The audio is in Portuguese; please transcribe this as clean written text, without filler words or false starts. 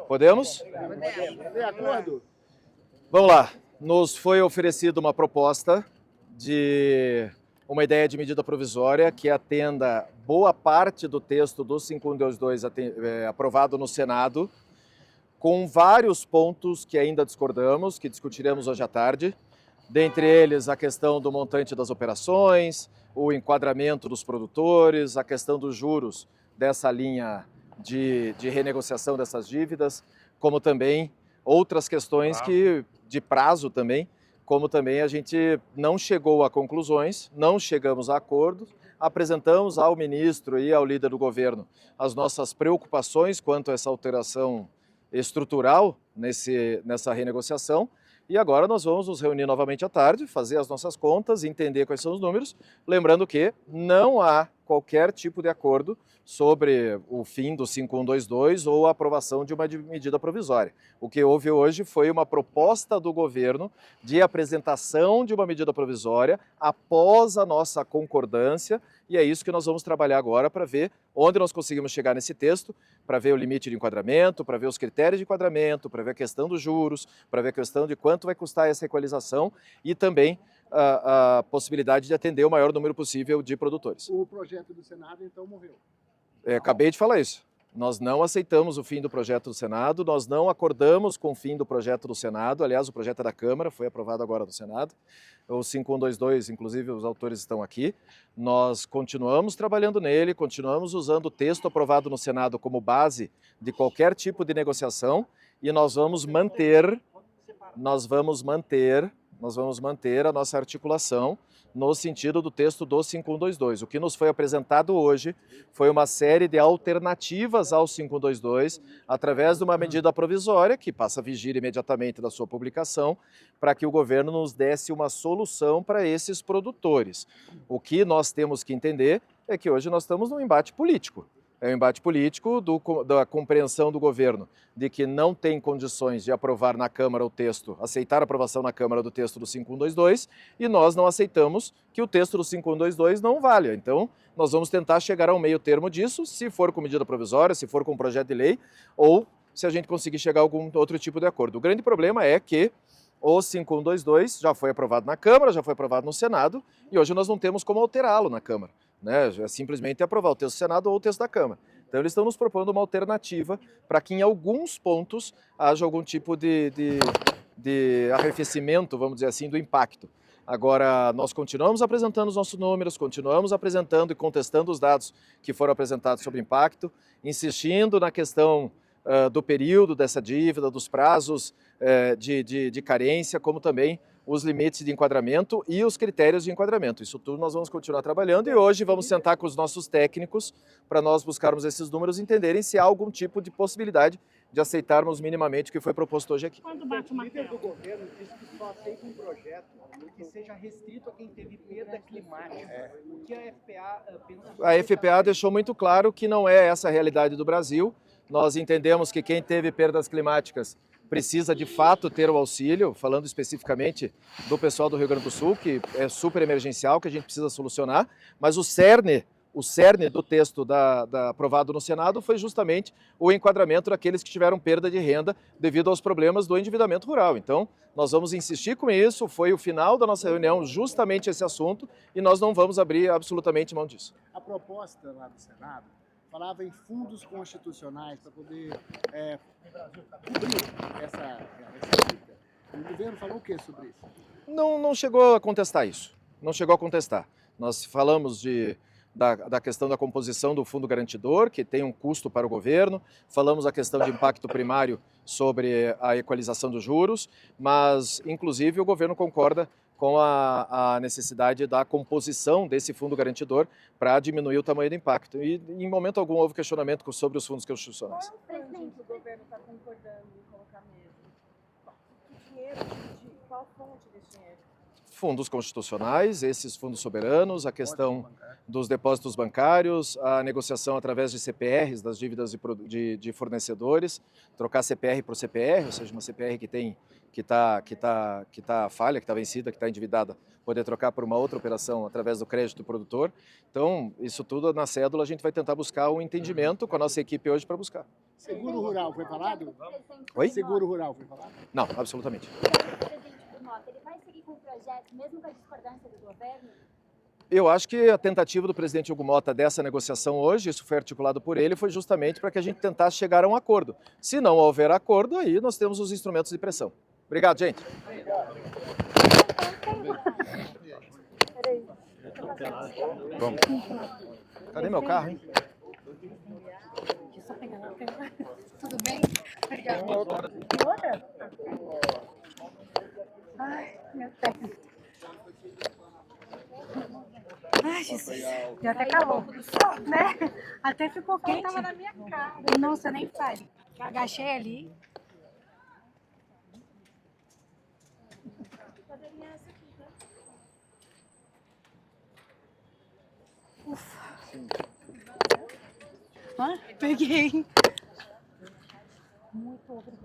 Podemos? De acordo? Vamos lá. Nos foi oferecida uma proposta de uma ideia de medida provisória que atenda boa parte do texto do 5122 aprovado no Senado, com vários pontos que ainda discordamos, que discutiremos hoje à tarde. Dentre eles, a questão do montante das operações, o enquadramento dos produtores, a questão dos juros dessa linha de renegociação dessas dívidas, como também outras questões de prazo também, como também a gente não chegou a conclusões, não chegamos a acordos, apresentamos ao ministro e ao líder do governo as nossas preocupações quanto a essa alteração estrutural nessa renegociação. E agora nós vamos nos reunir novamente à tarde, fazer as nossas contas, entender quais são os números, lembrando que não há qualquer tipo de acordo sobre o fim do 5122 ou a aprovação de uma medida provisória. O que houve hoje foi uma proposta do governo de apresentação de uma medida provisória após a nossa concordância, e é isso que nós vamos trabalhar agora para ver onde nós conseguimos chegar nesse texto, para ver o limite de enquadramento, para ver os critérios de enquadramento, para ver a questão dos juros, para ver a questão de quanto vai custar essa equalização e também a possibilidade de atender o maior número possível de produtores. O projeto do Senado, então, morreu. Acabei de falar isso. Nós não aceitamos o fim do projeto do Senado, nós não acordamos com o fim do projeto do Senado, aliás, o projeto é da Câmara, foi aprovado agora do Senado, o 5122, inclusive os autores estão aqui, nós continuamos trabalhando nele, continuamos usando o texto aprovado no Senado como base de qualquer tipo de negociação e nós vamos manter a nossa articulação no sentido do texto do 5122. O que nos foi apresentado hoje foi uma série de alternativas ao 5122 através de uma medida provisória que passa a vigir imediatamente da sua publicação para que o governo nos desse uma solução para esses produtores. O que nós temos que entender é que hoje nós estamos num embate político. É um embate político da compreensão do governo de que não tem condições de aprovar na Câmara o texto, aceitar a aprovação na Câmara do texto do 5122, e nós não aceitamos que o texto do 5122 não valha. Então, nós vamos tentar chegar ao meio termo disso, se for com medida provisória, se for com projeto de lei, ou se a gente conseguir chegar a algum outro tipo de acordo. O grande problema é que o 5122 já foi aprovado na Câmara, já foi aprovado no Senado, e hoje nós não temos como alterá-lo na Câmara. É simplesmente aprovar o texto do Senado ou o texto da Câmara. Então eles estão nos propondo uma alternativa para que em alguns pontos haja algum tipo de arrefecimento, vamos dizer assim, do impacto. Agora, nós continuamos apresentando os nossos números, continuamos apresentando e contestando os dados que foram apresentados sobre impacto, insistindo na questão do período dessa dívida, dos prazos de carência, como também os limites de enquadramento e os critérios de enquadramento. Isso tudo nós vamos continuar trabalhando e hoje vamos sentar com os nossos técnicos para nós buscarmos esses números e entenderem se há algum tipo de possibilidade de aceitarmos minimamente o que foi proposto hoje aqui. Quando bate o líder do governo diz que só aceita um projeto que seja restrito a quem teve perda climática. O que a FPA pensa sobre A FPA deixou muito claro que não é essa a realidade do Brasil. Nós entendemos que quem teve perdas climáticas precisa de fato ter o auxílio, falando especificamente do pessoal do Rio Grande do Sul, que é super emergencial, que a gente precisa solucionar, mas o cerne do texto aprovado no Senado foi justamente o enquadramento daqueles que tiveram perda de renda devido aos problemas do endividamento rural. Então, nós vamos insistir com isso, foi o final da nossa reunião justamente esse assunto e nós não vamos abrir absolutamente mão disso. A proposta lá do Senado falava em fundos constitucionais para poder cobrir essa dívida. O governo falou o que sobre isso? Não chegou a contestar isso. Não chegou a contestar. Nós falamos da questão da composição do fundo garantidor, que tem um custo para o governo, falamos a questão de impacto primário sobre a equalização dos juros, mas, inclusive, o governo concorda com a necessidade da composição desse fundo garantidor para diminuir o tamanho do impacto. E, em momento algum, houve questionamento sobre os fundos constitucionais. Qual é o presidente que o governo está concordando em colocar mesmo? Que dinheiro, qual fonte desse dinheiro? Fundos constitucionais, esses fundos soberanos, a questão dos depósitos bancários, a negociação através de CPRs, das dívidas de fornecedores, trocar CPR por CPR, ou seja, uma CPR que está falha, que está vencida, que está endividada, poder trocar por uma outra operação através do crédito do produtor. Então, isso tudo na cédula a gente vai tentar buscar um entendimento com a nossa equipe hoje para buscar. Seguro rural foi falado? Oi? Seguro rural foi falado? Não, absolutamente. Ele vai seguir com o projeto, mesmo com a discordância do governo? Eu acho que a tentativa do presidente Hugo Motta dessa negociação hoje, isso foi articulado por ele, foi justamente para que a gente tentasse chegar a um acordo. Se não houver acordo, aí nós temos os instrumentos de pressão. Obrigado, gente. Vamos. Cadê meu carro, hein? Tudo bem? Obrigada. Ai, meu Deus. Ai, Jesus. Deu até calor, né? Até ficou quente. Tava na minha cara. Nossa, nem fale. Agachei ali. Ufa. Peguei. Muito obrigada.